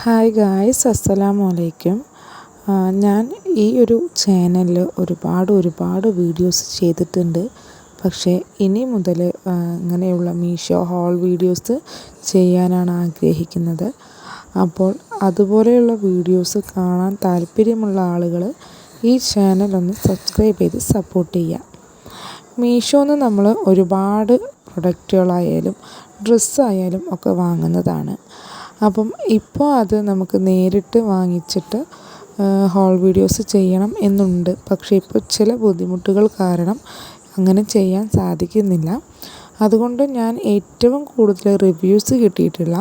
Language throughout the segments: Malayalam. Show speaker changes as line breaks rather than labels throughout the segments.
ഹായ് ഗായ്സ്, അസ്സലാമു അലൈക്കും. ഞാൻ ഈ ഒരു ചാനലിൽ ഒരുപാട് വീഡിയോസ് ചെയ്തിട്ടുണ്ട്. പക്ഷേ ഇനി മുതൽ ഇങ്ങനെയുള്ള മീഷോ ഹോൾ വീഡിയോസ് ചെയ്യാനാണ് ആഗ്രഹിക്കുന്നത്. അപ്പോൾ അതുപോലെയുള്ള വീഡിയോസ് കാണാൻ താല്പര്യമുള്ള ആളുകൾ ഈ ചാനലൊന്ന് സബ്സ്ക്രൈബ് ചെയ്ത് സപ്പോർട്ട് ചെയ്യുക. മീഷോന്ന് നമ്മൾ ഒരുപാട് പ്രൊഡക്റ്റുകളായാലും ഡ്രസ്സായാലും ഒക്കെ വാങ്ങുന്നതാണ്. അപ്പം ഇപ്പോൾ അത് നമുക്ക് നേരിട്ട് വാങ്ങിച്ചിട്ട് ഹോൾ വീഡിയോസ് ചെയ്യണം എന്നുണ്ട്. പക്ഷേ ഇപ്പോൾ ചില ബുദ്ധിമുട്ടുകൾ കാരണം അങ്ങനെ ചെയ്യാൻ സാധിക്കുന്നില്ല. അതുകൊണ്ട് ഞാൻ ഏറ്റവും കൂടുതൽ റിവ്യൂസ് കിട്ടിയിട്ടുള്ള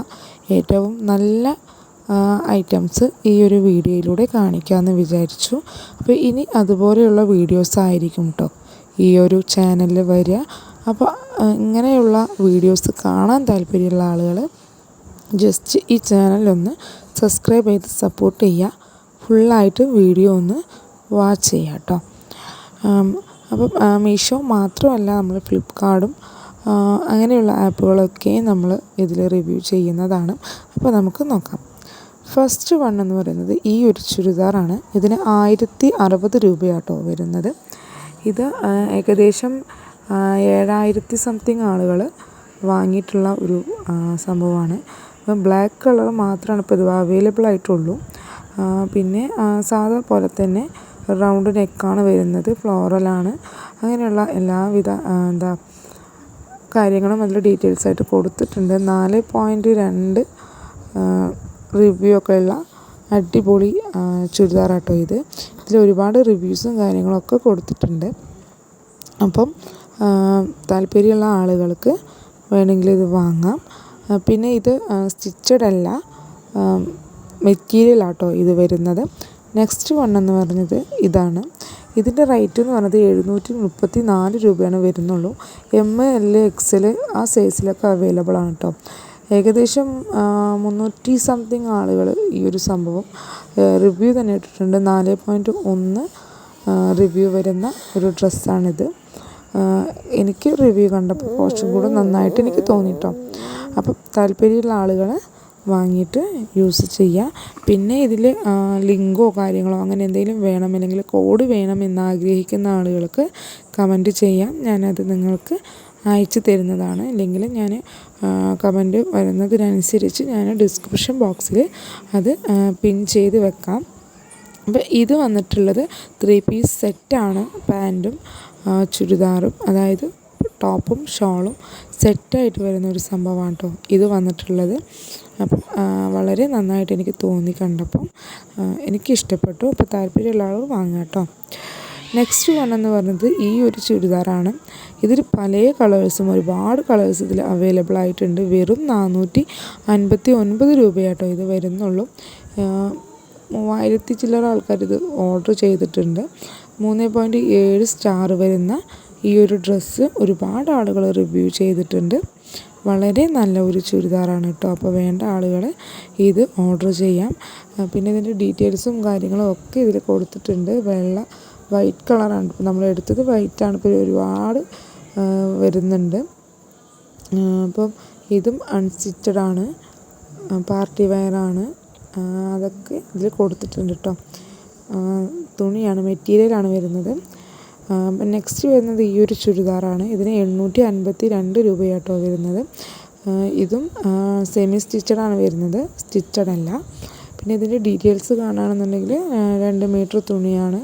ഏറ്റവും നല്ല ഐറ്റംസ് ഈ ഒരു വീഡിയോയിലൂടെ കാണിക്കാമെന്ന് വിചാരിച്ചു. അപ്പോൾ ഇനി അതുപോലെയുള്ള വീഡിയോസ് ആയിരിക്കും കേട്ടോ ഈ ഒരു ചാനലിൽ വരിക. അപ്പോൾ ഇങ്ങനെയുള്ള വീഡിയോസ് കാണാൻ താല്പര്യമുള്ള ആളുകൾ ജസ്റ്റ് ഈ ചാനലൊന്ന് സബ്സ്ക്രൈബ് ചെയ്ത് സപ്പോർട്ട് ചെയ്യുക. ഫുള്ളായിട്ട് വീഡിയോ ഒന്ന് വാച്ച് ചെയ്യുക കേട്ടോ. അപ്പം മീഷോ മാത്രമല്ല, നമ്മൾ ഫ്ലിപ്കാർട്ടും അങ്ങനെയുള്ള ആപ്പുകളൊക്കെ നമ്മൾ ഇതിൽ റിവ്യൂ ചെയ്യുന്നതാണ്. അപ്പോൾ നമുക്ക് നോക്കാം. ഫസ്റ്റ് വൺ എന്ന് പറയുന്നത് ഈ ഒരു ചുരിദാറാണ്. ഇതിന് 1060 രൂപയാട്ടോ വരുന്നത്. ഇത് ഏകദേശം 7000 സംതിങ് ആളുകൾ വാങ്ങിയിട്ടുള്ള ഒരു സംഭവമാണ്. അപ്പം ബ്ലാക്ക് കളർ മാത്രമാണ് ഇപ്പോൾ ഇത് അവൈലബിൾ ആയിട്ടുള്ളൂ. പിന്നെ സാധാ പോലെ തന്നെ റൗണ്ട് നെക്കാണ് വരുന്നത്, ഫ്ലോറലാണ്. അങ്ങനെയുള്ള എല്ലാവിധ കാര്യങ്ങളും അതിൽ ഡീറ്റെയിൽസ് ആയിട്ട് കൊടുത്തിട്ടുണ്ട്. 4.2 റിവ്യൂ ഒക്കെ ഉള്ള അടിപൊളി ചുരിദാറാട്ടോ ഇത്. ഇതിൽ ഒരുപാട് റിവ്യൂസും കാര്യങ്ങളൊക്കെ കൊടുത്തിട്ടുണ്ട്. അപ്പം താല്പര്യമുള്ള ആളുകൾക്ക് വേണമെങ്കിൽ ഇത് വാങ്ങാം. പിന്നെ ഇത് സ്റ്റിച്ചഡ് അല്ല, മെറ്റീരിയൽ ആട്ടോ ഇത് വരുന്നത്. നെക്സ്റ്റ് വൺ എന്ന് പറഞ്ഞത് ഇതാണ്. ഇതിൻ്റെ റേറ്റ് എന്ന് പറഞ്ഞത് 734 രൂപയാണ് വരുന്നുള്ളൂ. ML XL ആ സൈസിലൊക്കെ അവൈലബിൾ ആണ് കേട്ടോ. ഏകദേശം 300 സംതിങ് ആളുകൾ ഈ ഒരു സംഭവം റിവ്യൂ തന്നെ ഇട്ടിട്ടുണ്ട്. 4.1 റിവ്യൂ വരുന്ന ഒരു ഡ്രസ്സാണിത്. എനിക്ക് റിവ്യൂ കണ്ടപ്പോൾ കുറച്ചും കൂടെ നന്നായിട്ട് എനിക്ക് തോന്നിട്ടോ. അപ്പം താല്പര്യമുള്ള ആളുകൾ വാങ്ങിയിട്ട് യൂസ് ചെയ്യുക. പിന്നെ ഇതിൽ ലിങ്കോ കാര്യങ്ങളോ അങ്ങനെ എന്തെങ്കിലും വേണം, അല്ലെങ്കിൽ കോഡ് വേണം എന്നാഗ്രഹിക്കുന്ന ആളുകൾക്ക് കമൻറ്റ് ചെയ്യാം. ഞാനത് നിങ്ങൾക്ക് അയച്ചു തരുന്നതാണ്. അല്ലെങ്കിൽ ഞാൻ കമൻറ്റ് വരുന്നതിനനുസരിച്ച് ഞാൻ ഡിസ്ക്രിപ്ഷൻ ബോക്സിൽ അത് പിൻ ചെയ്ത് വെക്കാം. അപ്പോൾ ഇത് വന്നിട്ടുള്ളത് 3 പീസ് സെറ്റാണ്. പാൻറ്റും ചുരിദാറും, അതായത് ടോപ്പും ഷോളും സെറ്റായിട്ട് വരുന്ന ഒരു സംഭവമാണ് കേട്ടോ ഇത് വന്നിട്ടുള്ളത്. അപ്പം വളരെ നന്നായിട്ട് എനിക്ക് തോന്നി കണ്ടപ്പം, എനിക്കിഷ്ടപ്പെട്ടു. അപ്പോൾ താല്പര്യമുള്ള ആൾ വാങ്ങാം കേട്ടോ. നെക്സ്റ്റ് വൺ എന്ന് പറയുന്നത് ഈ ഒരു ചുരിദാറാണ്. ഇതിൽ പല കളേഴ്സും, ഒരുപാട് കളേഴ്സ് ഇതിൽ അവൈലബിൾ ആയിട്ടുണ്ട്. വെറും 459 രൂപയാട്ടോ ഇത് വരുന്നുള്ളൂ. 3000 ചില്ലറ ആൾക്കാർ ഇത് ഓർഡർ ചെയ്തിട്ടുണ്ട്. 3.7 സ്റ്റാർ വരുന്ന ഈ ഒരു ഡ്രസ്സ് ഒരുപാട് ആളുകൾ റിവ്യൂ ചെയ്തിട്ടുണ്ട്. വളരെ നല്ല ഒരു ചുരിദാറാണ് കേട്ടോ. അപ്പോൾ വേണ്ട ആളുകൾ ഇത് ഓർഡർ ചെയ്യാം. പിന്നെ ഇതിൻ്റെ ഡീറ്റെയിൽസും കാര്യങ്ങളും ഒക്കെ ഇതിൽ കൊടുത്തിട്ടുണ്ട്. വൈറ്റ് കളറാണ് ഇപ്പോൾ നമ്മൾ എടുത്തത്, വൈറ്റാണ്. ഇപ്പോൾ ഒരുപാട് വരുന്നുണ്ട്. അപ്പം ഇതും അൺസ്റ്റിച്ചഡ് ആണ്, പാർട്ടി വെയറാണ്. അതൊക്കെ ഇതിൽ കൊടുത്തിട്ടുണ്ട് കേട്ടോ. തുണിയാണ്, മെറ്റീരിയലാണ് വരുന്നത്. നെക്സ്റ്റ് വരുന്നത് ഈ ഒരു ചുരിദാറാണ്. ഇതിന് 852 രൂപയാട്ടോ വരുന്നത്. ഇതും സെമി സ്റ്റിച്ചഡാണ് വരുന്നത്, സ്റ്റിച്ചഡ് അല്ല. പിന്നെ ഇതിൻ്റെ ഡീറ്റെയിൽസ് കാണുകയാണെന്നുണ്ടെങ്കിൽ 2 മീറ്റർ തുണിയാണ്,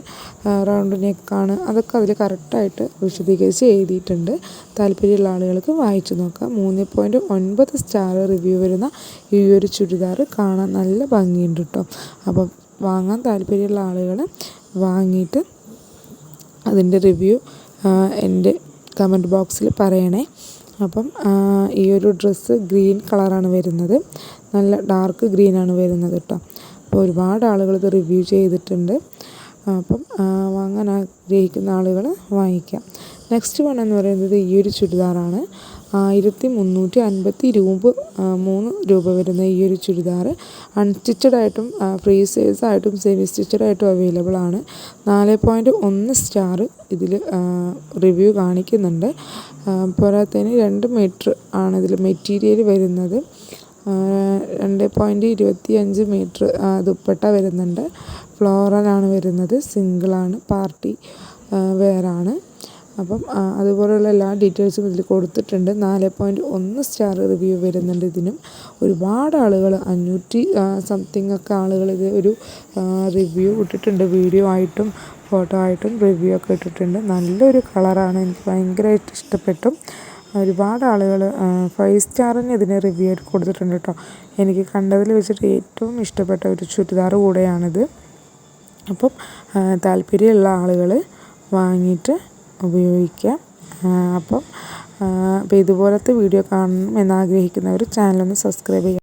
റൗണ്ട് നെക്കാണ്. അതൊക്കെ അതിൽ കറക്റ്റായിട്ട് വിശദീകരിച്ച് എഴുതിയിട്ടുണ്ട്. താല്പര്യമുള്ള ആളുകൾക്ക് വായിച്ചു നോക്കാം. 3.9 സ്റ്റാർ റിവ്യൂ വരുന്ന ഈ ഒരു ചുരിദാർ കാണാൻ നല്ല ഭംഗിയുണ്ട് കേട്ടോ. അപ്പം വാങ്ങാൻ താല്പര്യമുള്ള ആളുകൾ വാങ്ങിയിട്ട് അതിൻ്റെ റിവ്യൂ എൻ്റെ കമൻറ്റ് ബോക്സിൽ പറയണേ. അപ്പം ഈ ഒരു ഡ്രസ്സ് ഗ്രീൻ കളറാണ് വരുന്നത്, നല്ല ഡാർക്ക് ഗ്രീനാണ് വരുന്നത് കേട്ടോ. അപ്പോൾ ഒരുപാട് ആളുകൾ ഇത് റിവ്യൂ ചെയ്തിട്ടുണ്ട്. അപ്പം വാങ്ങാൻ ആഗ്രഹിക്കുന്ന ആളുകൾ വാങ്ങിക്കാം. നെക്സ്റ്റ് വൺ എന്ന് പറയുന്നത് ഈ ഒരു ചുരിദാറാണ്. 1353 രൂപ വരുന്ന ഈ ഒരു ചുരിദാർ അൺസ്റ്റിച്ചഡായിട്ടും ഫ്രീ സൈസായിട്ടും സെമി സ്റ്റിച്ചഡായിട്ടും അവൈലബിൾ ആണ്. 4.1 സ്റ്റാർ ഇതിൽ റിവ്യൂ കാണിക്കുന്നുണ്ട്. പോരാത്തതിന് 2 മീറ്റർ ആണ് ഇതിൽ മെറ്റീരിയൽ വരുന്നത്. 2.25 മീറ്റർ ദുപ്പട്ട വരുന്നുണ്ട്. ഫ്ലോറലാണ് വരുന്നത്, സിംഗിളാണ്, പാർട്ടി വെയറാണ്. അപ്പം അതുപോലെയുള്ള എല്ലാ ഡീറ്റെയിൽസും ഇതിൽ കൊടുത്തിട്ടുണ്ട്. 4.1 സ്റ്റാർ റിവ്യൂ വരുന്നുണ്ട് ഇതിനും. ഒരുപാട് ആളുകൾ 500 സംതിങ് ഒക്കെ ആളുകൾ ഇത് ഒരു റിവ്യൂ ഇട്ടിട്ടുണ്ട്. വീഡിയോ ആയിട്ടും ഫോട്ടോ ആയിട്ടും റിവ്യൂ ഒക്കെ ഇട്ടിട്ടുണ്ട്. നല്ലൊരു കളറാണ്, എനിക്ക് ഭയങ്കരമായിട്ട് ഇഷ്ടപ്പെട്ടു. ഒരുപാട് ആളുകൾ 5 സ്റ്റാറിന് ഇതിന് റിവ്യൂ ആയിട്ട് കൊടുത്തിട്ടുണ്ട് കേട്ടോ. എനിക്ക് കണ്ടതിൽ വെച്ചിട്ട് ഏറ്റവും ഇഷ്ടപ്പെട്ട ഒരു ചുരിദാർ കൂടെയാണിത്. അപ്പം താല്പര്യമുള്ള ആളുകൾ വാങ്ങിയിട്ട് ഉപയോഗിക്കാം. അപ്പം ഇതുപോലത്തെ വീഡിയോ കാണണം എന്നാഗ്രഹിക്കുന്നവർ ചാനലൊന്ന് സബ്സ്ക്രൈബ് ചെയ്യുക.